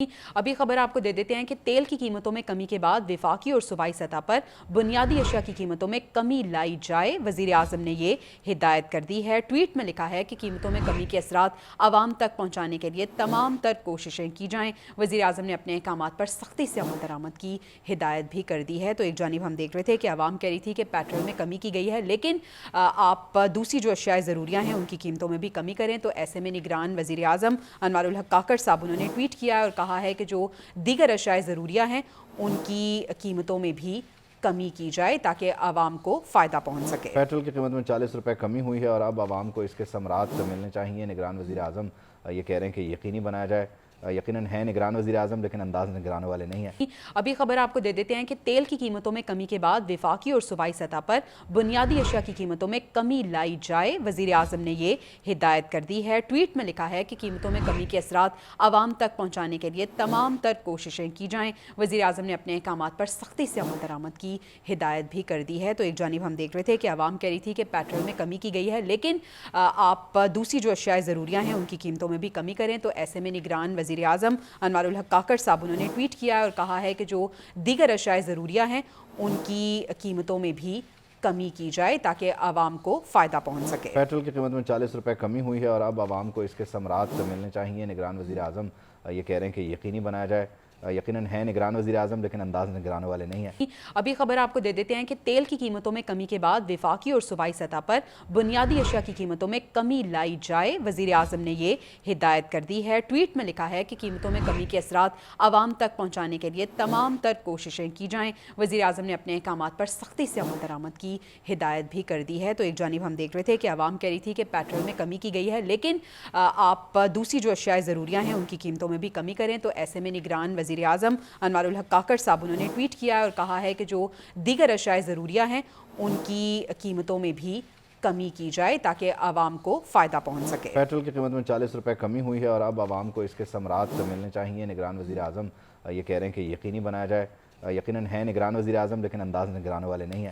अभी खबर आपको दे देते हैं कि तेल की कीमतों में कमी के बाद वफाकी और सूबाई सतह पर बुनियादी अशिया की कीमतों में कमी लाई जाए। वजीर आजम ने ये हिदायत कर दी है। ट्वीट में लिखा है कि कीमतों में कमी के असरात आवाम तक पहुँचाने के लिए तमाम तर कोशिशें की जाएँ। वजीर आजम ने अपने अहकामात पर सख्ती से अमल दरामद की हिदायत भी कर दी है। तो एक जानिब हम देख रहे थे कि आवाम कह रही थी कि पेट्रोल में कमी की गई है, लेकिन आप दूसरी जो अशिया ज़रूरियाँ हैं उनकी कीमतों में भी कमी करें। तो ऐसे में निगरान वजीर आजम अनवारुल हक काकड़ साहब उन्होंने ट्वीट किया और कहा है कि जो दीगर अशियाए ज़रूरिया हैं उनकी कीमतों में भी कमी की जाए ताकि आवाम को फ़ायदा पहुंच सके। पेट्रोल की कीमत में 40 रुपए कमी हुई है और अब आवाम को इसके समरात मिलने चाहिए। निगरान वज़ीर आज़म ये कह रहे हैं कि यकीनी बनाया जाए। यकीनन है निगरान वज़ीर आज़म, लेकिन अंदाज़ निगरान वाले नहीं हैं। अभी खबर आपको दे देते हैं कि तेल की कीमतों में कमी के बाद वफाकी और सूबाई सतह पर बुनियादी अशिया की कीमतों में कमी लाई जाए। वजीर आजम ने ये हिदायत कर दी है। ट्वीट में लिखा है कि कीमतों में कमी के असरात आवाम तक पहुँचाने के लिए तमाम तर कोशिशें की जाएँ। वजीर आजम ने अपने अहकामात पर सख्ती से अमल दरामद की हिदायत भी कर दी है। तो एक जानिब हम देख रहे थे कि आवाम कह रही थी कि पेट्रोल में कमी की गई है, लेकिन आप दूसरी जो अशियाए ज़रूरियाँ हैं उनकी कीमतों में भी कमी करें। तो ऐसे में निगरान वज़ीर आज़म अनवारुल हक काकड़ साहब उन्होंने ट्वीट किया और कहा है कि जो दीगर अशियाए ज़रूरियाँ हैं उनकी कीमतों में भी कमी की जाए ताकि आवाम को फ़ायदा पहुंच सके। पेट्रोल की कीमत में 40 रुपए कमी हुई है और अब आवाम को इसके समरात मिलने चाहिए। निगरान वज़ीर आज़म ये कह रहे हैं कि यकीनी बनाया जाए। यकीनन है निगरान वज़ीर आज़म, लेकिन अंदाज़ निगरान वाले नहीं हैं। अभी खबर आपको दे देते हैं कि तेल की कीमतों में कमी के बाद वफाकी और सूबाई सतह पर बुनियादी अशिया की कीमतों में कमी लाई जाए। वजीर आजम ने ये हिदायत कर दी है। ट्वीट में लिखा है कि कीमतों में कमी के असरात आवाम तक पहुँचाने के लिए तमाम तर कोशिशें की जाएँ। वजीर आजम ने अपने अहकामात पर सख्ती से अमल दरामद की हिदायत भी कर दी है। तो एक जानिब हम देख रहे थे कि आवाम कह रही थी कि पेट्रोल में कमी की गई है, लेकिन आप दूसरी जो अशियाए ज़रूरियाँ हैं उनकी कीमतों में भी कमी करें। तो ऐसे में निगरान वज़ीर आज़म अनवारुल हक काकड़ साहब उन्होंने ट्वीट किया और कहा है कि जो दीगर अशियाए ज़रूरियाँ हैं उनकी कीमतों में भी कमी की जाए ताकि आवाम को फ़ायदा पहुंच सके। पेट्रोल की कीमत में 40 रुपए कमी हुई है और अब आवाम को इसके समरात मिलने चाहिए। निगरान वज़ीर आज़म ये कह रहे हैं कि यकीनी बनाया जाए। यकीनन है निगरान वज़ीर आज़म, लेकिन अंदाज़ निगरान वाले नहीं हैं।